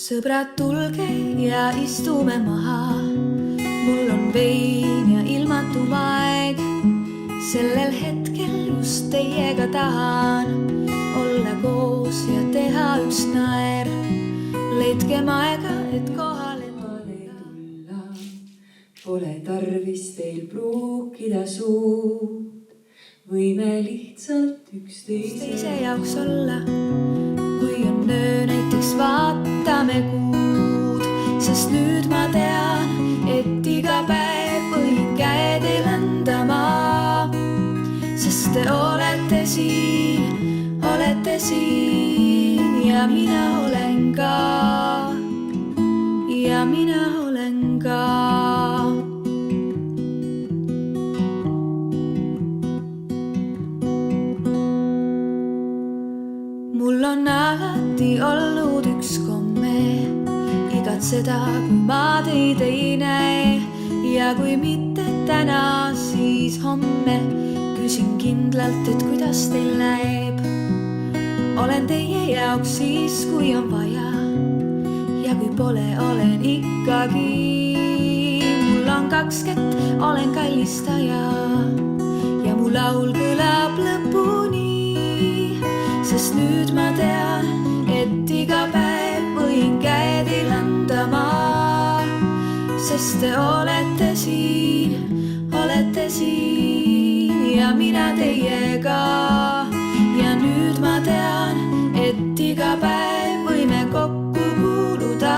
Sõbrad, tulge ja istume maha. Mul on vein ja ilmatum aeg. Sellel hetkel just teiega tahan olla koos ja teha üks naer. Leidkem aega, et kohale tulla. Pole tarvis teil pruukida suud. Võime lihtsalt üksteise jaoks olla. Kui on öö, näiteks vaatame kuud. Sest nüüd ma tean, et iga päev võin käe teil anda ma. Sest te olete siin ja mina olen ka. Ja mina olen ka. Mul on alati olnud üks komme igatseda, kui ma teid ei näe. Ja kui mitte täna, siis homme küsin kindlalt, et kuidas teil näeb. Olen teie jaoks siis, kui on vaja. Ja kui pole, olen ikkagi. Mul on 2 kätt, olen kallistaja. Ja mu laul kõlab lõpuni. Sest nüüd ma tean, et iga päev võin käe teil anda ma. Sest te olete siin ja mina teiega. Ja nüüd ma tean, et iga päev võime kokku kuuluda.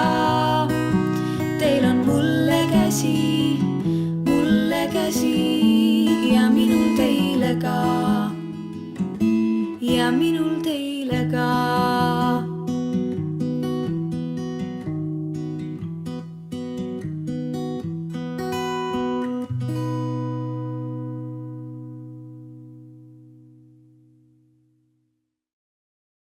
Teil on mulle käsi ja minul teile ka. Ja minul